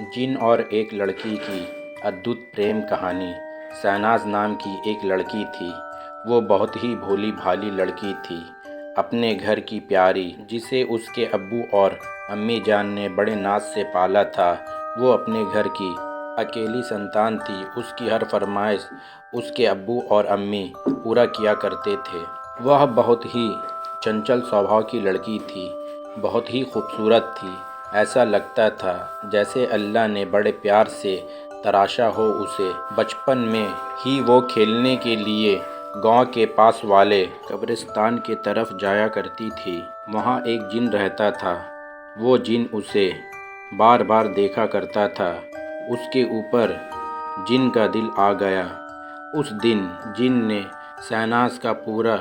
जिन और एक लड़की की अद्भुत प्रेम कहानी। शहनाज नाम की एक लड़की थी। वो बहुत ही भोली भाली लड़की थी, अपने घर की प्यारी, जिसे उसके अब्बू और अम्मी जान ने बड़े नाज से पाला था। वो अपने घर की अकेली संतान थी। उसकी हर फरमाइश उसके अब्बू और अम्मी पूरा किया करते थे। वह बहुत ही चंचल स्वभाव की लड़की थी, बहुत ही खूबसूरत थी। ऐसा लगता था जैसे अल्लाह ने बड़े प्यार से तराशा हो उसे। बचपन में ही वो खेलने के लिए गांव के पास वाले कब्रिस्तान के तरफ जाया करती थी। वहाँ एक जिन रहता था। वो जिन उसे बार बार देखा करता था। उसके ऊपर जिन का दिल आ गया। उस दिन जिन ने शहनाज का पूरा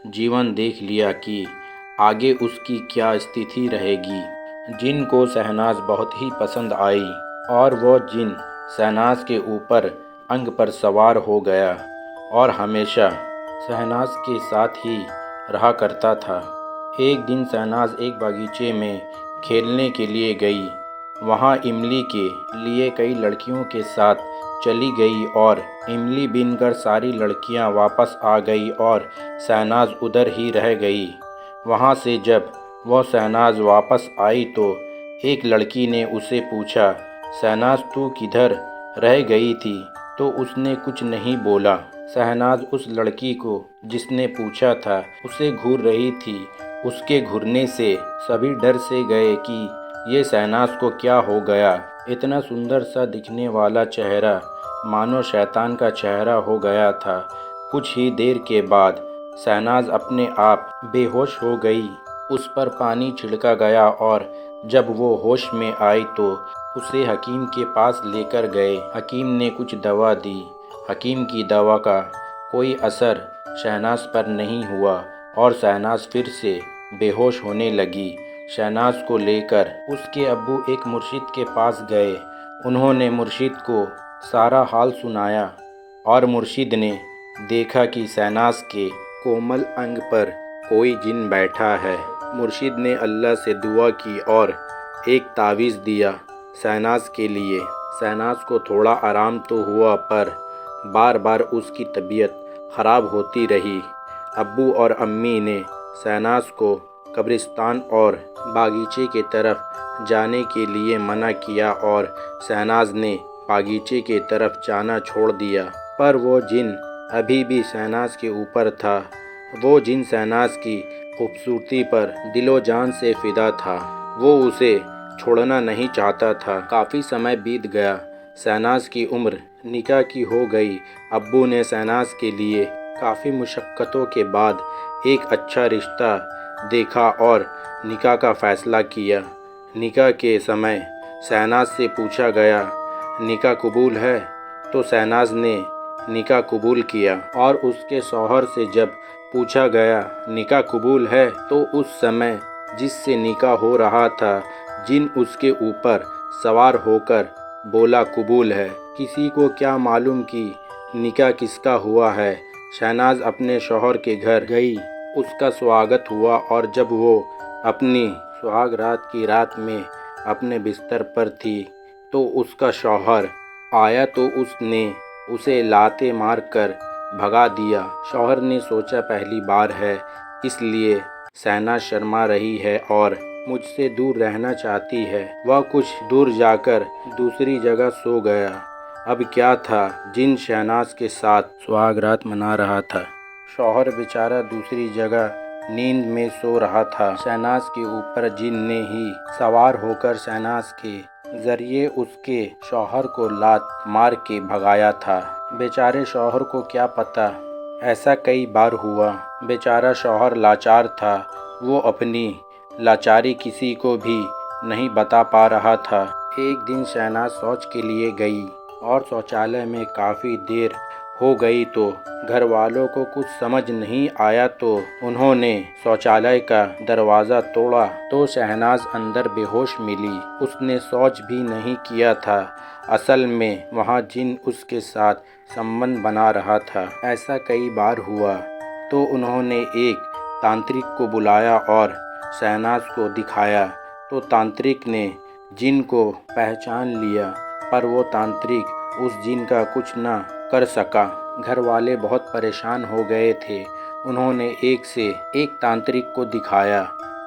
जीवन देख लिया कि आगे उसकी क्या स्थिति रहेगी। जिन को शहनाज बहुत ही पसंद आई और वो जिन शहनाज के ऊपर अंग पर सवार हो गया और हमेशा शहनाज के साथ ही रहा करता था। एक दिन शहनाज एक बागीचे में खेलने के लिए गई। वहाँ इमली के लिए कई लड़कियों के साथ चली गई और इमली बीनकर सारी लड़कियाँ वापस आ गई और शहनाज उधर ही रह गई। वहाँ से जब वह शहनाज वापस आई तो एक लड़की ने उसे पूछा, शहनाज तू किधर रह गई थी? तो उसने कुछ नहीं बोला। शहनाज उस लड़की को जिसने पूछा था उसे घूर रही थी। उसके घूरने से सभी डर से गए कि ये शहनाज को क्या हो गया। इतना सुंदर सा दिखने वाला चेहरा मानो शैतान का चेहरा हो गया था। कुछ ही देर के बाद शहनाज अपने आप बेहोश हो गई। उस पर पानी छिड़का गया और जब वो होश में आई तो उसे हकीम के पास लेकर गए। हकीम ने कुछ दवा दी। हकीम की दवा का कोई असर शहनाज पर नहीं हुआ और शहनाज फिर से बेहोश होने लगी। शहनाज को लेकर उसके अब्बू एक मुर्शिद के पास गए। उन्होंने मुर्शिद को सारा हाल सुनाया और मुर्शिद ने देखा कि शहनाज के कोमल अंग पर कोई जिन बैठा है। मुर्शिद ने अल्लाह से दुआ की और एक तावीज़ दिया शहनाज के लिए। शहनाज को थोड़ा आराम तो हुआ पर बार बार उसकी तबीयत ख़राब होती रही। अब्बू और अम्मी ने शहनाज को कब्रिस्तान और बागीचे के तरफ जाने के लिए मना किया और शहनाज ने बागीचे के तरफ जाना छोड़ दिया। पर वो जिन अभी भी शहनाज के ऊपर था। वो जिन शहनाज की खूबसूरती पर दिलो जान से फ़िदा था। वो उसे छोड़ना नहीं चाहता था। काफ़ी समय बीत गया। शहनाज की उम्र निकाह की हो गई। अब्बू ने शहनाज के लिए काफ़ी मुशक्क़तों के बाद एक अच्छा रिश्ता देखा और निकाह का फ़ैसला किया। निकाह के समय शहनाज से पूछा गया, निकाह कबूल है? तो शहनाज ने निकाह कबूल किया और उसके शौहर से जब पूछा गया निकाह कबूल है तो उस समय जिससे निकाह हो रहा था जिन उसके ऊपर सवार होकर बोला कबूल है। किसी को क्या मालूम कि निकाह किसका हुआ है। शहनाज अपने शौहर के घर गई। उसका स्वागत हुआ और जब वो अपनी सुहाग रात की रात में अपने बिस्तर पर थी तो उसका शौहर आया तो उसने उसे लाते मारकर भगा दिया। शौहर ने सोचा पहली बार है इसलिए शहनाज शर्मा रही है और मुझसे दूर रहना चाहती है। वह कुछ दूर जाकर दूसरी जगह सो गया। अब क्या था, जिन शहनाज के साथ सुहाग रात मना रहा था। शौहर बेचारा दूसरी जगह नींद में सो रहा था। शहनाज के ऊपर जिन ने ही सवार होकर शहनाज के जरिए उसके शौहर को लात मार के भगाया था। बेचारे शौहर को क्या पता ऐसा कई बार हुआ। बेचारा शौहर लाचार था। वो अपनी लाचारी किसी को भी नहीं बता पा रहा था। एक दिन शहनाज शौच के लिए गई और शौचालय में काफ़ी देर हो गई तो घर वालों को कुछ समझ नहीं आया तो उन्होंने शौचालय का दरवाज़ा तोड़ा तो शहनाज अंदर बेहोश मिली। उसने शौच भी नहीं किया था। असल में वहाँ जिन उसके साथ संबंध बना रहा था। ऐसा कई बार हुआ तो उन्होंने एक तांत्रिक को बुलाया और शहनाज को दिखाया तो तांत्रिक ने जिन को पहचान लिया, पर वो तांत्रिक उस जिन का कुछ न कर सका। घर वाले बहुत परेशान हो गए थे। उन्होंने एक से एक तांत्रिक को दिखाया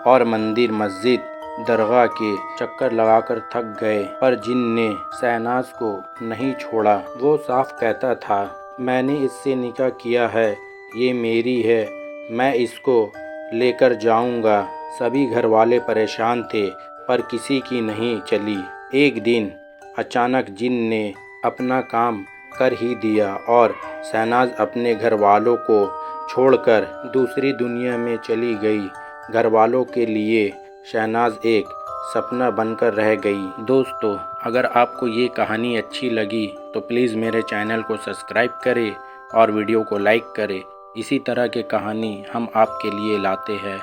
और मंदिर, मस्जिद, दरगाह के चक्कर लगाकर थक गए, पर जिन ने शहनाज को नहीं छोड़ा। वो साफ कहता था, मैंने इससे निकाह किया है, ये मेरी है, मैं इसको लेकर जाऊंगा। सभी घर वाले परेशान थे, पर किसी की नहीं चली। एक दिन अचानक जिन ने अपना काम कर ही दिया और शहनाज अपने घर वालों को छोड़कर दूसरी दुनिया में चली गई। घर वालों के लिए शहनाज एक सपना बनकर रह गई। दोस्तों, अगर आपको ये कहानी अच्छी लगी तो प्लीज़ मेरे चैनल को सब्सक्राइब करें और वीडियो को लाइक करें। इसी तरह की कहानी हम आपके लिए लाते हैं।